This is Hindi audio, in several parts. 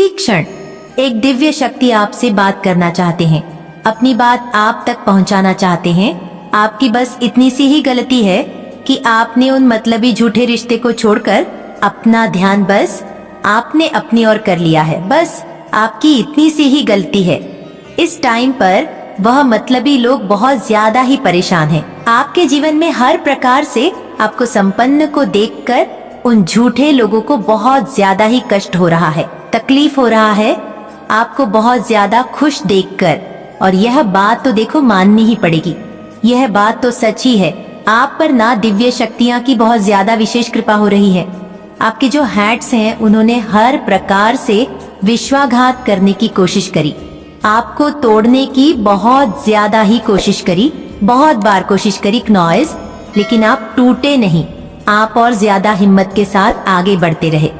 इसी क्षण एक दिव्य शक्ति आपसे बात करना चाहते हैं, अपनी बात आप तक पहुंचाना चाहते हैं। आपकी बस इतनी सी ही गलती है कि आपने उन मतलबी झूठे रिश्ते को छोड़कर अपना ध्यान बस आपने अपनी ओर कर लिया है। बस आपकी इतनी सी ही गलती है। इस टाइम पर वह मतलबी लोग बहुत ज्यादा ही परेशान हैं। आपके जीवन में हर प्रकार से आपको संपन्न को देखकर उन झूठे लोगों को बहुत ज्यादा ही कष्ट हो रहा है, तकलीफ हो रहा है आपको बहुत ज्यादा खुश देखकर। और यह बात तो देखो माननी ही पड़ेगी, यह बात तो सच ही है। आप पर ना दिव्य शक्तियां की बहुत ज्यादा विशेष कृपा हो रही है। आपके जो हैट्स हैं उन्होंने हर प्रकार से विश्वासघात करने की कोशिश करी, आपको तोड़ने की बहुत ज्यादा ही कोशिश करी, बहुत बार कोशिश करी नॉइस, लेकिन आप टूटे नहीं। आप और ज्यादा हिम्मत के साथ आगे बढ़ते रहे,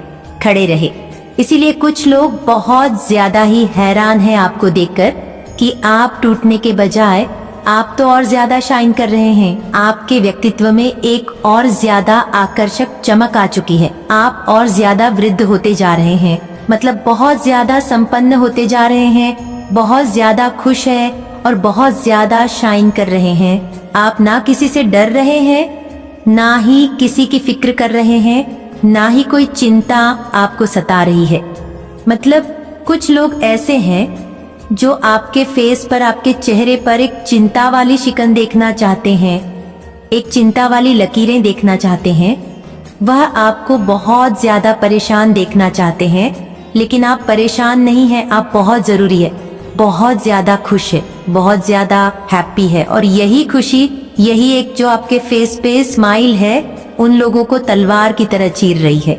खड़े रहे। इसीलिए कुछ लोग बहुत ज्यादा ही हैरान हैं आपको देखकर कि आप टूटने के बजाय आप तो और ज्यादा शाइन कर रहे हैं। आपके व्यक्तित्व में एक और ज्यादा आकर्षक चमक आ चुकी है। आप और ज्यादा वृद्ध होते जा रहे हैं, मतलब बहुत ज्यादा संपन्न होते जा रहे हैं, बहुत ज्यादा खुश है और बहुत ज्यादा शाइन कर रहे हैं। आप ना किसी से डर रहे हैं, ना ही किसी की फिक्र कर रहे हैं, ना ही कोई चिंता आपको सता रही है। मतलब कुछ लोग ऐसे हैं जो आपके फेस पर, आपके चेहरे पर एक चिंता वाली शिकन देखना चाहते हैं, एक चिंता वाली लकीरें देखना चाहते हैं। वह आपको बहुत ज्यादा परेशान देखना चाहते हैं, लेकिन आप परेशान नहीं हैं, आप बहुत जरूरी है, बहुत ज्यादा खुश है, बहुत ज्यादा हैप्पी है। और यही खुशी, यही एक जो आपके फेस पे स्माइल है, उन लोगों को तलवार की तरह चीर रही है।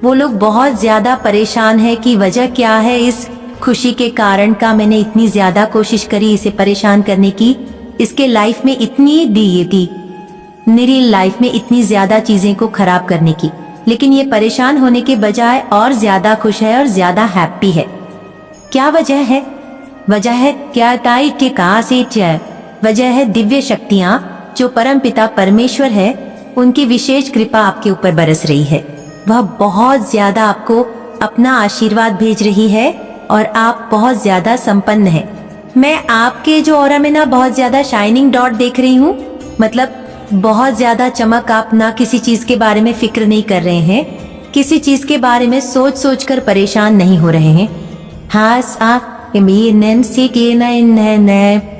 वो लोग बहुत ज्यादा परेशान है कि वजह क्या है इस खुशी के कारण का। मैंने इतनी ज्यादा कोशिश करी इसे परेशान करने की, इसके लाइफ में इतनी दी थी, मेरी लाइफ में इतनी ज्यादा चीजें को खराब करने की, लेकिन ये परेशान होने के बजाय और ज्यादा खुश है और ज्यादा हैप्पी है। क्या वजह है? वजह है क्या ताई के कहा से वजह है दिव्य शक्तियां जो परम पिता परमेश्वर है, उनकी विशेष कृपा आपके ऊपर बरस रही है। वह बहुत ज्यादा आपको अपना आशीर्वाद भेज रही है और आप बहुत ज्यादा संपन्न हैं। मैं आपके जो ऑरा में ना बहुत ज्यादा शाइनिंग डॉट देख रही हूँ, मतलब बहुत ज्यादा चमक। आप ना किसी चीज के बारे में फिक्र नहीं कर रहे हैं, किसी चीज के बारे में सोच सोच कर परेशान नहीं हो रहे हैं। हाँ,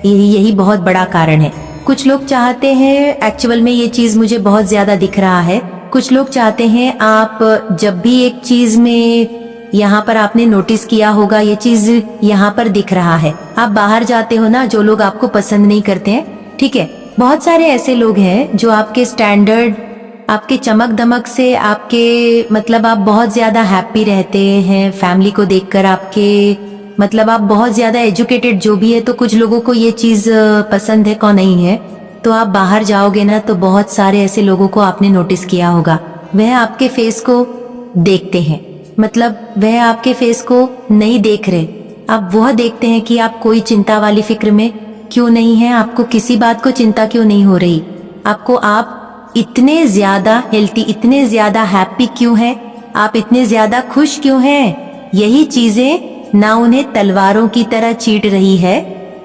यही बहुत बड़ा कारण है। कुछ लोग चाहते हैं, एक्चुअल में ये चीज मुझे बहुत ज्यादा दिख रहा है, कुछ लोग चाहते हैं आप जब भी एक चीज में, यहाँ पर आपने नोटिस किया होगा, ये चीज यहाँ पर दिख रहा है। आप बाहर जाते हो ना, जो लोग आपको पसंद नहीं करते हैं, ठीक है, बहुत सारे ऐसे लोग हैं जो आपके स्टैंडर्ड, आपके चमक दमक से, आपके मतलब आप बहुत ज्यादा हैप्पी रहते हैं फैमिली को देखकर, आपके मतलब आप बहुत ज्यादा एजुकेटेड जो भी है, तो कुछ लोगों को ये चीज पसंद है, कौन नहीं है। तो आप बाहर जाओगे ना तो बहुत सारे ऐसे लोगों को आपने नोटिस किया होगा, वह आपके फेस को देखते हैं, मतलब वह आपके फेस को नहीं देख रहे, आप वह देखते हैं कि आप कोई चिंता वाली फिक्र में क्यों नहीं है, आपको किसी बात को चिंता क्यों नहीं हो रही, आपको आप इतने ज्यादा हेल्थी, इतने ज्यादा हैप्पी क्यों हैं, आप इतने ज्यादा खुश क्यों हैं। यही चीजें ना उन्हें तलवारों की तरह चीट रही है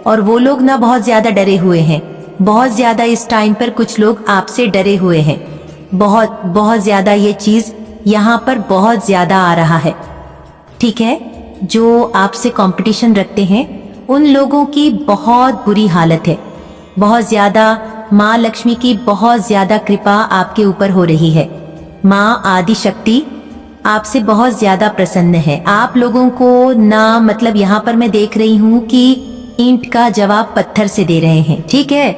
और वो लोग ना बहुत ज्यादा डरे हुए हैं, बहुत ज्यादा इस टाइम पर कुछ लोग आपसे डरे हुए हैं, बहुत बहुत ज्यादा ये चीज यहाँ पर बहुत ज्यादा आ रहा है, ठीक है। जो आपसे कंपटीशन रखते हैं उन लोगों की बहुत बुरी हालत है, बहुत ज्यादा माँ लक्ष्मी की बहुत ज्यादा कृपा आपके ऊपर हो रही है। माँ आदि शक्ति आपसे बहुत ज्यादा प्रसन्न है। आप लोगों को ना, मतलब यहाँ पर मैं देख रही हूँ कि ईंट का जवाब पत्थर से दे रहे हैं, ठीक है।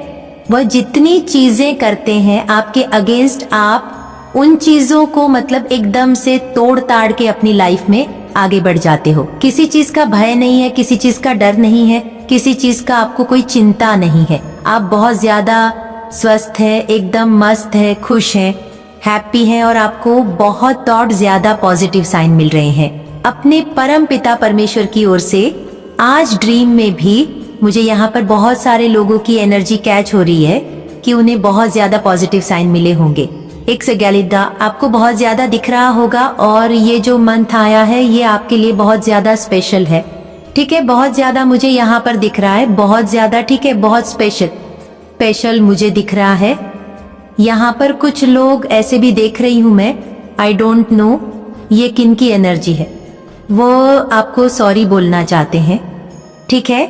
वह जितनी चीजें करते हैं आपके अगेंस्ट, आप उन चीजों को मतलब एकदम से तोड़ ताड़ के अपनी लाइफ में आगे बढ़ जाते हो। किसी चीज का भय नहीं है, किसी चीज का डर नहीं है, किसी चीज का आपको कोई चिंता नहीं है। आप बहुत ज्यादा स्वस्थ है, एकदम मस्त है, खुश है, हैप्पी है और आपको बहुत और ज्यादा पॉजिटिव साइन मिल रहे हैं अपने परम पिता परमेश्वर की ओर से। आज ड्रीम में भी मुझे यहाँ पर बहुत सारे लोगों की एनर्जी कैच हो रही है कि उन्हें बहुत ज्यादा पॉजिटिव साइन मिले होंगे। एक सेगेलिदा आपको बहुत ज्यादा दिख रहा होगा और ये जो मंथ आया है ये आपके लिए बहुत ज्यादा स्पेशल है। ठीक है, बहुत ज्यादा मुझे यहाँ पर दिख रहा है, बहुत ज्यादा, ठीक है, बहुत स्पेशल मुझे दिख रहा है। यहाँ पर कुछ लोग ऐसे भी देख रही हूँ मैं, आई डोंट नो ये किन की एनर्जी है। वो आपको सॉरी बोलना चाहते हैं, ठीक है,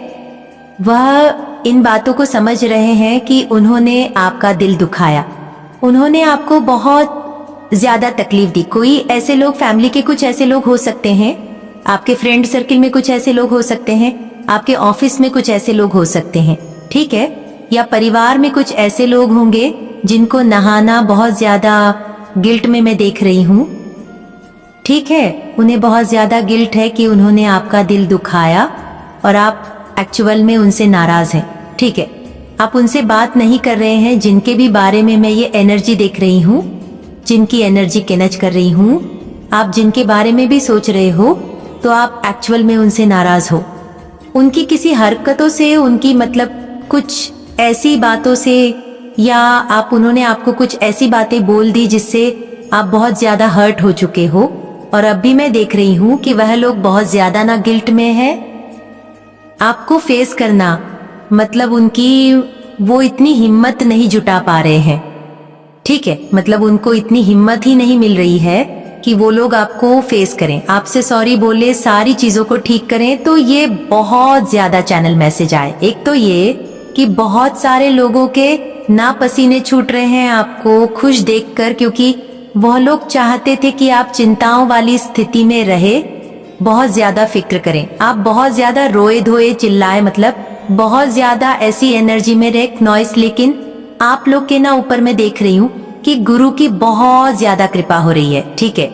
वह इन बातों को समझ रहे हैं कि उन्होंने आपका दिल दुखाया, उन्होंने आपको बहुत ज्यादा तकलीफ दी। कोई ऐसे लोग, फैमिली के कुछ ऐसे लोग हो सकते हैं, आपके फ्रेंड सर्किल में कुछ ऐसे लोग हो सकते हैं, आपके ऑफिस में कुछ ऐसे लोग हो सकते हैं, ठीक है, या परिवार में कुछ ऐसे लोग होंगे जिनको नहाना बहुत ज्यादा गिल्ट में मैं देख रही हूँ, ठीक है, उन्हें बहुत ज्यादा गिल्ट है कि उन्होंने आपका दिल दुखाया और आप एक्चुअल में उनसे नाराज हैं, ठीक है, आप उनसे बात नहीं कर रहे हैं। जिनके भी बारे में मैं ये एनर्जी देख रही हूँ, जिनकी एनर्जी कैच कर रही हूँ, आप जिनके बारे में भी सोच रहे हो, तो आप एक्चुअल में उनसे नाराज हो, उनकी किसी हरकतों से, उनकी मतलब कुछ ऐसी बातों से, या आप उन्होंने आपको कुछ ऐसी बातें बोल दी जिससे आप बहुत ज्यादा हर्ट हो चुके हो। और अब भी मैं देख रही हूँ कि वह लोग बहुत ज्यादा ना गिल्ट में है, आपको फेस करना, मतलब उनकी वो इतनी हिम्मत नहीं जुटा पा रहे हैं, ठीक है, मतलब उनको इतनी हिम्मत ही नहीं मिल रही है कि वो लोग आपको फेस करें, आपसे सॉरी बोले, सारी चीजों को ठीक करें। तो ये बहुत ज्यादा चैनल मैसेज आए। एक तो ये कि बहुत सारे लोगों के ना पसीने छूट रहे हैं आपको खुश देखकर, क्योंकि वह लोग चाहते थे कि आप चिंताओं वाली स्थिति में रहे, बहुत ज्यादा फिक्र करें, आप बहुत ज्यादा रोए धोए चिल्लाए, मतलब बहुत ज्यादा ऐसी एनर्जी में रहे, नॉइस। लेकिन आप लोग के ना ऊपर मैं देख रही हूँ कि गुरु की बहुत ज्यादा कृपा हो रही है, ठीक है,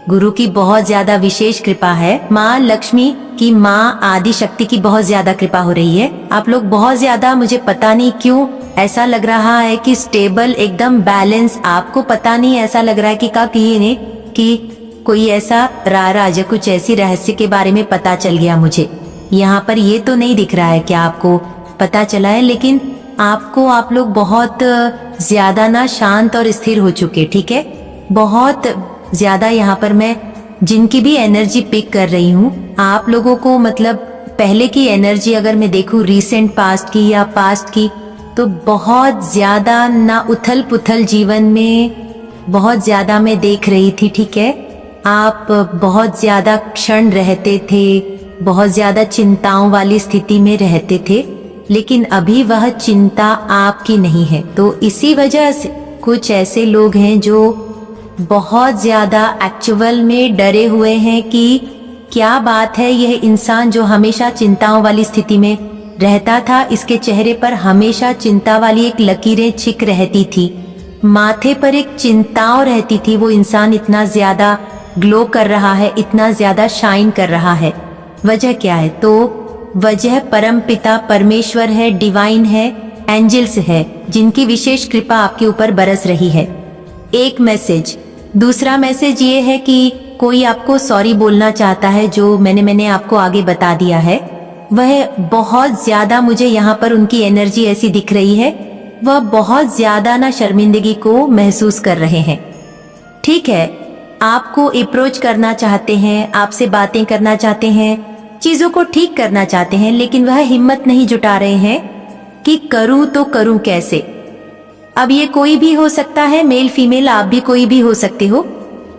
गुरु की बहुत ज्यादा विशेष कृपा है, माँ लक्ष्मी की, माँ आदि शक्ति की बहुत ज्यादा कृपा हो रही है। आप लोग बहुत ज्यादा, मुझे पता नहीं क्यों ऐसा लग रहा है कि स्टेबल, एकदम बैलेंस, आपको पता नहीं ऐसा लग रहा है कि कि कोई ऐसा राज, कुछ ऐसी रहस्य के बारे में पता चल गया मुझे। यहाँ पर ये तो नहीं दिख रहा है कि आपको पता चला है, लेकिन आपको, आप लोग बहुत ज्यादा ना शांत और स्थिर हो चुके, ठीक है, बहुत ज्यादा। यहाँ पर मैं जिनकी भी एनर्जी पिक कर रही हूँ, आप लोगों को, मतलब पहले की एनर्जी अगर मैं देखूँ, रीसेंट पास्ट की या पास्ट की, तो बहुत ज्यादा ना उथल पुथल जीवन में बहुत ज्यादा मैं देख रही थी, ठीक है, आप बहुत ज्यादा क्षण रहते थे, बहुत ज्यादा चिंताओं वाली स्थिति में रहते थे, लेकिन अभी वह चिंता आपकी नहीं है। तो इसी वजह से कुछ ऐसे लोग हैं जो बहुत ज्यादा एक्चुअल में डरे हुए हैं कि क्या बात है, यह इंसान जो हमेशा चिंताओं वाली स्थिति में रहता था, इसके चेहरे पर हमेशा चिंता वाली एक लकीरें छिप रहती थी, माथे पर एक चिंताओं रहती थी। वो इंसान इतना ज्यादा ग्लो कर रहा है, इतना ज्यादा शाइन कर रहा है, वजह क्या है? तो वजह परम पिता परमेश्वर है, डिवाइन है, एंजल्स है, जिनकी विशेष कृपा आपके ऊपर बरस रही है। एक मैसेज। दूसरा मैसेज ये है कि कोई आपको सॉरी बोलना चाहता है, जो मैंने आपको आगे बता दिया है। वह बहुत ज्यादा, मुझे यहाँ पर उनकी एनर्जी ऐसी दिख रही है, वह बहुत ज्यादा ना शर्मिंदगी को महसूस कर रहे हैं, ठीक है, आपको अप्रोच करना चाहते हैं, आपसे बातें करना चाहते हैं, चीजों को ठीक करना चाहते हैं, लेकिन वह हिम्मत नहीं जुटा रहे हैं कि करूं तो करूं कैसे। अब ये कोई भी हो सकता है, मेल फीमेल, आप भी कोई भी हो सकते हो,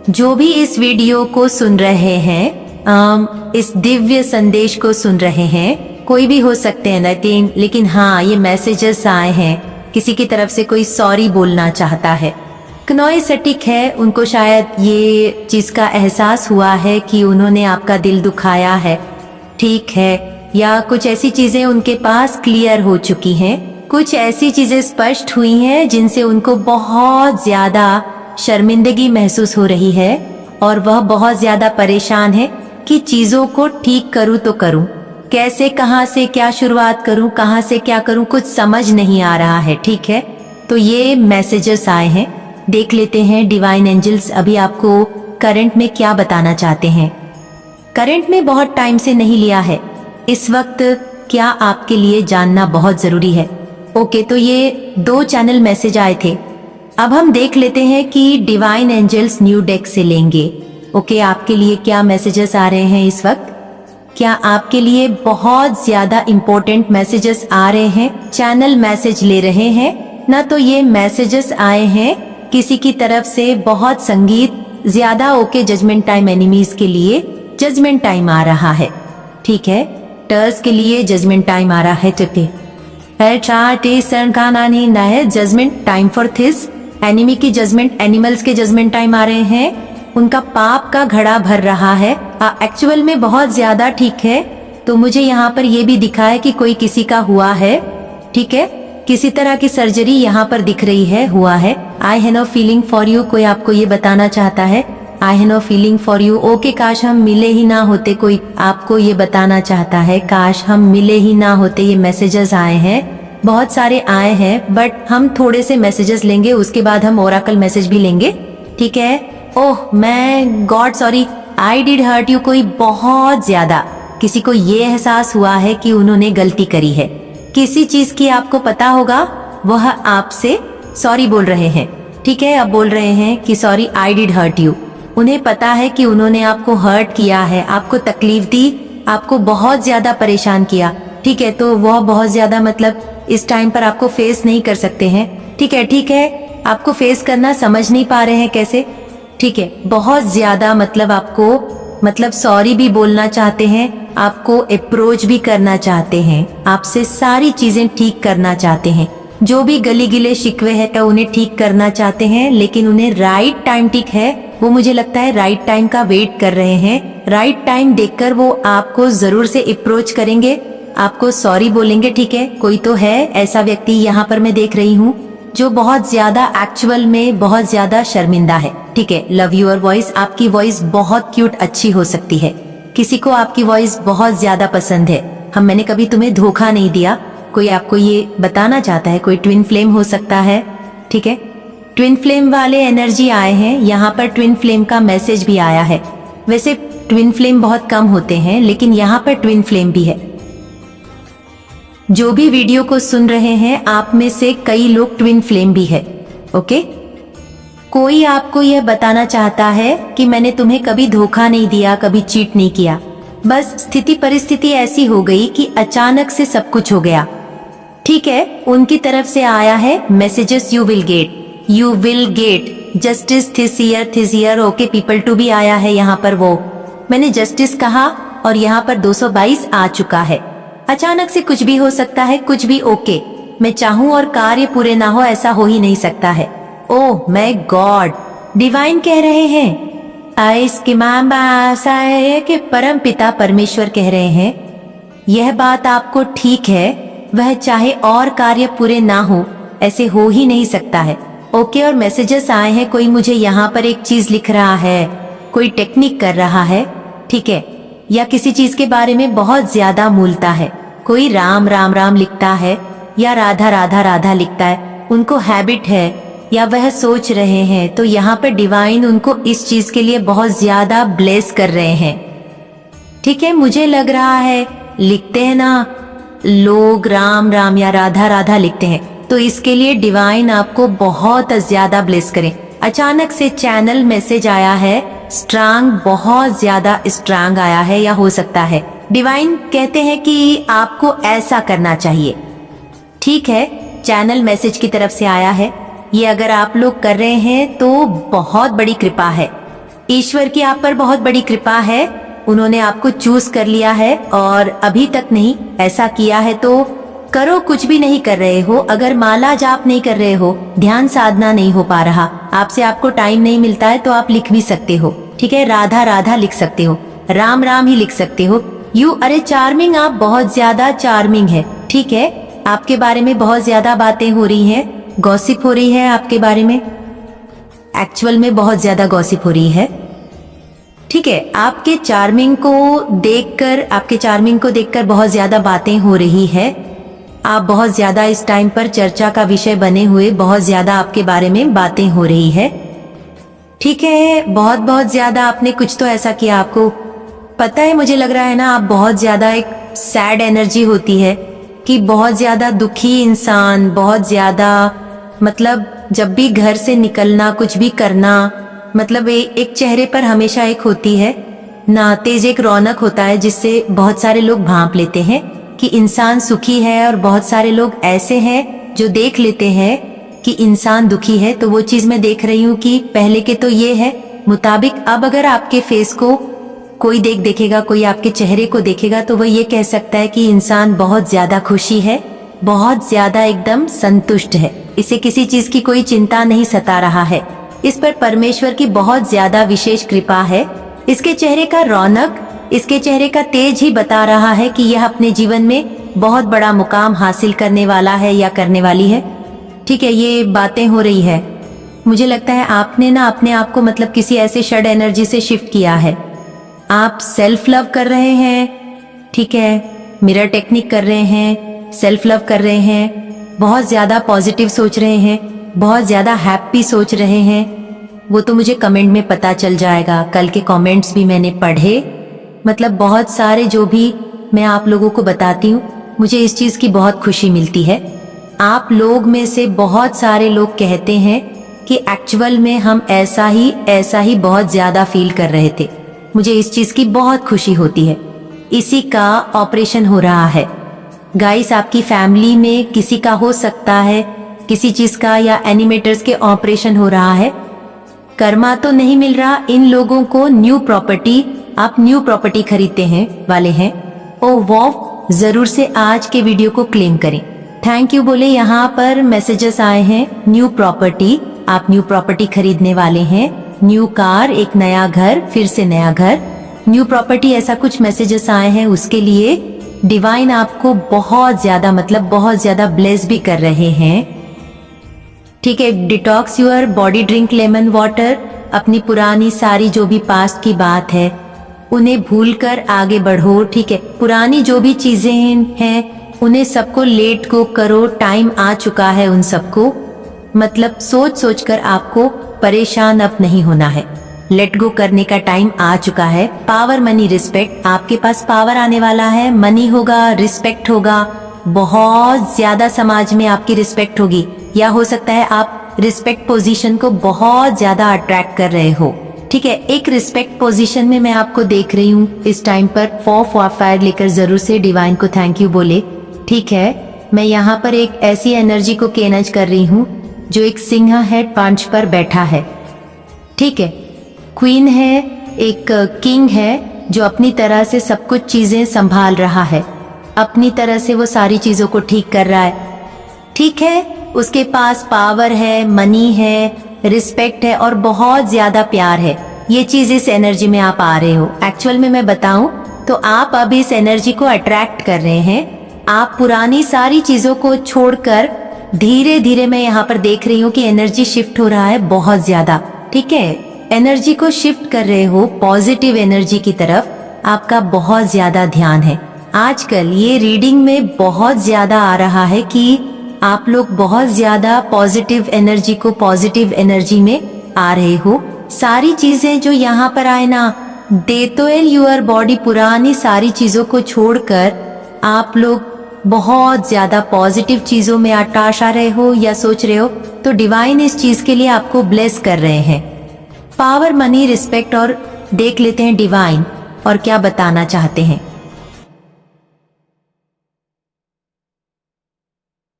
जो भी इस वीडियो को सुन रहे हैं, इस दिव्य संदेश को सुन रहे हैं, कोई भी हो सकते हैं, लेकिन हाँ, ये मैसेजेस आए हैं, किसी की तरफ से कोई सॉरी बोलना चाहता है, क्नोएसेटिक है, उनको शायद ये चीज का एहसास हुआ है कि उन्होंने आपका दिल दुखाया है, ठीक है, या कुछ ऐसी चीजें उनके पास क्लियर हो चुकी हैं, कुछ ऐसी चीजें स्पष्ट हुई हैं जिनसे उनको बहुत ज्यादा शर्मिंदगी महसूस हो रही है, और वह बहुत ज्यादा परेशान है कि चीजों को ठीक करूं तो करूं कैसे, कहां से क्या शुरुआत करूं, कहां से क्या करूं, कुछ समझ नहीं आ रहा है, ठीक है। तो ये मैसेजेस आए हैं, देख लेते हैं डिवाइन एंजल्स अभी आपको करंट में क्या बताना चाहते हैं। करंट में बहुत टाइम से नहीं लिया है, इस वक्त क्या आपके लिए जानना बहुत जरूरी है। ओके, तो ये 2 चैनल मैसेज आए थे। अब हम देख लेते हैं कि डिवाइन एंजल्स न्यू डेक से लेंगे। ओके, आपके लिए क्या मैसेजेस आ रहे हैं इस वक्त? क्या आपके लिए बहुत ज्यादा इंपॉर्टेंट मैसेजेस आ रहे हैं? चैनल मैसेज ले रहे हैं ना, तो ये मैसेजेस आए हैं किसी की तरफ से बहुत संगीत ज्यादा। ओके, जजमेंट टाइम एनिमीज के लिए जजमेंट टाइम आ रहा है। ठीक है, टर्स के लिए जजमेंट टाइम आ रहा है। Judgement time for this. Enemy की जजमेंट, एनिमल्स के जजमेंट टाइम आ रहे हैं। उनका पाप का घड़ा भर रहा है एक्चुअल में बहुत ज्यादा। ठीक है, तो मुझे यहाँ पर ये भी दिखा है कि कोई किसी का हुआ है। ठीक है, किसी तरह की सर्जरी यहाँ पर दिख रही है, हुआ है। I have no feeling for you, कोई आपको ये बताना चाहता है। I have no feeling for you. Okay, काश हम मिले ही ना होते, कोई आपको ये बताना चाहता है। काश हम मिले ही ना होते। ये मैसेजेस आए हैं, बहुत सारे आए हैं, बट हम थोड़े से मैसेजेस लेंगे, उसके बाद हम ओरेकल मैसेज भी लेंगे। ठीक है। Oh, my God sorry, I did hurt you. कोई बहुत ज्यादा किसी को ये एहसास हुआ है कि उन्होंने गलती करी है किसी चीज की, आपको पता होगा, वह आपसे सॉरी बोल रहे हैं। ठीक है, अब बोल रहे हैं कि sorry, I did hurt you. उन्हें पता है कि उन्होंने आपको हर्ट किया है, आपको तकलीफ दी, आपको बहुत ज्यादा परेशान किया। ठीक है, तो वह बहुत ज्यादा मतलब इस टाइम पर आपको फेस नहीं कर सकते हैं। ठीक है, ठीक है, आपको फेस करना समझ नहीं पा रहे हैं कैसे। ठीक है, बहुत ज्यादा मतलब आपको मतलब सॉरी भी बोलना चाहते हैं, आपको अप्रोच भी करना चाहते हैं, आपसे सारी चीजें ठीक करना चाहते हैं, जो भी गली गिले शिकवे है तो उन्हें ठीक करना चाहते हैं, लेकिन उन्हें राइट टाइम, ठीक है, वो मुझे लगता है राइट टाइम का वेट कर रहे हैं। राइट टाइम देखकर वो आपको जरूर से अप्रोच करेंगे, आपको सॉरी बोलेंगे। ठीक है, कोई तो है ऐसा व्यक्ति यहाँ पर मैं देख रही हूँ जो बहुत ज्यादा एक्चुअल में बहुत ज्यादा शर्मिंदा है। ठीक है, लव योर वॉइस, आपकी वॉइस बहुत क्यूट अच्छी हो सकती है, किसी को आपकी वॉइस बहुत ज्यादा पसंद है। मैंने कभी तुम्हें धोखा नहीं दिया, कोई आपको ये बताना चाहता है। कोई ट्विन फ्लेम हो सकता है। ठीक है, ट्विन फ्लेम वाले एनर्जी आए हैं यहाँ पर, ट्विन फ्लेम का मैसेज भी आया है। वैसे ट्विन फ्लेम बहुत कम होते हैं, लेकिन यहाँ पर ट्विन फ्लेम भी है। जो भी वीडियो को सुन रहे हैं आप में से कई लोग ट्विन फ्लेम भी है। ओके, कोई आपको यह बताना चाहता है कि मैंने तुम्हें कभी धोखा नहीं दिया, कभी चीट नहीं किया, बस स्थिति परिस्थिति ऐसी हो गई कि अचानक से सब कुछ हो गया। ठीक है, उनकी तरफ से आया है messages, you will get justice this year. Okay, people to भी आया है यहाँ पर, वो मैंने जस्टिस कहा और यहाँ पर 222 आ चुका है। अचानक से कुछ भी हो सकता है, कुछ भी। ओके, मैं चाहूं और कार्य पूरे ना हो, ऐसा हो ही नहीं सकता है। ओह माय गॉड, डिवाइन कह रहे हैं, इसके मैम ऐसा है कि परम पिता परमेश्वर कह रहे हैं, यह बात आपको ठीक है, वह चाहे और कार्य पूरे ना हो, ऐसे हो ही नहीं सकता है। ओके, और मैसेजेस आए हैं, कोई मुझे यहाँ पर एक चीज लिख रहा है, कोई टेक्निक कर रहा है। ठीक है, या किसी चीज के बारे में बहुत ज्यादा मूलता है, कोई राम राम राम लिखता है या राधा राधा राधा लिखता है, उनको हैबिट है या वह सोच रहे हैं। तो यहाँ पर डिवाइन उनको इस चीज के लिए बहुत ज्यादा ब्लेस कर रहे हैं। ठीक है, मुझे लग रहा है लिखते हैं ना लोग राम राम या राधा राधा लिखते हैं, तो इसके लिए डिवाइन आपको बहुत ज्यादा ब्लेस करें। अचानक से चैनल मैसेज आया है, स्ट्रांग, बहुत ज्यादा स्ट्रांग आया है, या हो सकता है डिवाइन कहते हैं कि आपको ऐसा करना चाहिए। ठीक है, चैनल मैसेज की तरफ से आया है, ये अगर आप लोग कर रहे हैं तो बहुत बड़ी कृपा है, ईश्वर की आप पर बहुत बड़ी कृपा है, उन्होंने आपको चूज कर लिया है और अभी तक नहीं ऐसा किया है तो करो। कुछ भी नहीं कर रहे हो, अगर माला जाप नहीं कर रहे हो, ध्यान साधना नहीं हो पा रहा आपसे, आपको टाइम नहीं मिलता है, तो आप लिख भी सकते हो। ठीक है, राधा राधा लिख सकते हो, राम राम ही लिख सकते हो। यू, अरे चार्मिंग, आप बहुत ज्यादा चार्मिंग है। ठीक है, आपके बारे में बहुत ज्यादा बातें हो रही हैं, गॉसिप हो रही है आपके बारे में, एक्चुअल में बहुत ज्यादा गॉसिप हो रही है। ठीक है, आपके चार्मिंग को देखकर बहुत ज्यादा बातें हो रही है, आप बहुत ज्यादा इस टाइम पर चर्चा का विषय बने हुए, बहुत ज्यादा आपके बारे में बातें हो रही है। ठीक है, बहुत बहुत ज्यादा आपने कुछ तो ऐसा किया, आपको पता है, मुझे लग रहा है ना, आप बहुत ज्यादा एक सैड एनर्जी होती है कि बहुत ज्यादा दुखी इंसान, बहुत ज्यादा मतलब जब भी घर से निकलना, कुछ भी करना, मतलब एक चेहरे पर हमेशा एक होती है ना तेज एक रौनक होता है, जिससे बहुत सारे लोग भांप लेते हैं कि इंसान सुखी है, और बहुत सारे लोग ऐसे हैं जो देख लेते हैं कि इंसान दुखी है। तो वो चीज मैं देख रही हूँ कि पहले के तो ये है मुताबिक, अब अगर आपके फेस को कोई देखेगा, कोई आपके चेहरे को देखेगा, तो वह ये कह सकता है कि इंसान बहुत ज्यादा खुशी है, बहुत ज्यादा एकदम संतुष्ट है, इसे किसी चीज की कोई चिंता नहीं सता रहा है। इस पर परमेश्वर की बहुत ज्यादा विशेष कृपा है। इसके चेहरे का रौनक, इसके चेहरे का तेज ही बता रहा है कि यह अपने जीवन में बहुत बड़ा मुकाम हासिल करने वाला है या करने वाली है। ठीक है, ये बातें हो रही है। मुझे लगता है आपने ना अपने आप को मतलब किसी ऐसे षड एनर्जी से शिफ्ट किया है। आप सेल्फ लव कर रहे हैं, ठीक है, मिरर टेक्निक कर रहे हैं, सेल्फ लव कर रहे हैं, बहुत ज्यादा पॉजिटिव सोच रहे हैं, बहुत ज्यादा हैप्पी सोच रहे हैं। वो तो मुझे कमेंट में पता चल जाएगा, कल के कमेंट्स भी मैंने पढ़े, मतलब बहुत सारे जो भी मैं आप लोगों को बताती हूँ, मुझे इस चीज की बहुत खुशी मिलती है। आप लोग में से बहुत सारे लोग कहते हैं कि एक्चुअल में हम ऐसा ही बहुत ज्यादा फील कर रहे थे। मुझे इस चीज की बहुत खुशी होती है। इसी का ऑपरेशन हो रहा है गाइस, आपकी फैमिली में किसी का हो सकता है, किसी चीज का या एनिमेटर्स के ऑपरेशन हो रहा है। कर्मा तो नहीं मिल रहा इन लोगों को न्यू प्रॉपर्टी, आप न्यू प्रॉपर्टी खरीदते हैं वाले हैं। ओ वाव, जरूर से आज के वीडियो को क्लेम करें। थैंक यू बोले, यहाँ पर मैसेजेस आए हैं न्यू प्रॉपर्टी, आप न्यू प्रॉपर्टी खरीदने वाले हैं, न्यू कार, एक नया घर, फिर से नया घर, न्यू प्रॉपर्टी, ऐसा कुछ मैसेजेस आए हैं। उसके लिए डिवाइन आपको बहुत ज्यादा मतलब बहुत ज्यादा ब्लेस भी कर रहे हैं। ठीक है, detox your body, drink lemon water, अपनी पुरानी सारी जो भी पास्ट की बात है उन्हें भूलकर आगे बढ़ो। ठीक है, पुरानी जो भी चीजें हैं उन्हें सबको लेट गो करो, टाइम आ चुका है उन सबको, मतलब सोच कर आपको परेशान अब नहीं होना है, लेट गो करने का टाइम आ चुका है। पावर, मनी, रिस्पेक्ट, आपके पास पावर आने वाला है, मनी होगा, रिस्पेक्ट होगा, बहुत ज्यादा समाज में आपकी रिस्पेक्ट होगी, या हो सकता है आप रिस्पेक्ट पोजीशन को बहुत ज्यादा अट्रैक्ट कर रहे हो। ठीक है, एक रिस्पेक्ट पोजीशन में मैं आपको देख रही हूँ इस टाइम पर। 4 फायर लेकर जरूर से डिवाइन को थैंक यू बोले। ठीक है, मैं यहाँ पर एक ऐसी एनर्जी को केनज कर रही हूँ जो एक सिंह हेड पंच पर बैठा है। ठीक है, क्वीन है, एक किंग है जो अपनी तरह से सब कुछ चीजें संभाल रहा है, अपनी तरह से वो सारी चीजों को ठीक कर रहा है। ठीक है, उसके पास पावर है, मनी है, रिस्पेक्ट है और बहुत ज्यादा प्यार है। ये चीज इस एनर्जी में आप आ रहे हो। एक्चुअल में मैं बताऊं तो आप अब इस एनर्जी को अट्रैक्ट कर रहे हैं। आप पुरानी सारी चीजों को छोड़कर धीरे धीरे, मैं यहाँ पर देख रही हूँ कि एनर्जी शिफ्ट हो रहा है बहुत ज्यादा। ठीक है, एनर्जी को शिफ्ट कर रहे हो पॉजिटिव एनर्जी की तरफ, आपका बहुत ज्यादा ध्यान है। आजकल ये रीडिंग में बहुत ज्यादा आ रहा है कि आप लोग बहुत ज्यादा पॉजिटिव एनर्जी को पॉजिटिव एनर्जी में आ रहे हो। सारी चीजें जो यहाँ पर आए ना, दे तो यूर बॉडी, पुरानी सारी चीजों को छोड़कर आप लोग बहुत ज्यादा पॉजिटिव चीजों में अट्रैक्ट आ रहे हो या सोच रहे हो, तो डिवाइन इस चीज के लिए आपको ब्लेस कर रहे हैं। पावर, मनी, रिस्पेक्ट, और देख लेते हैं डिवाइन और क्या बताना चाहते हैं।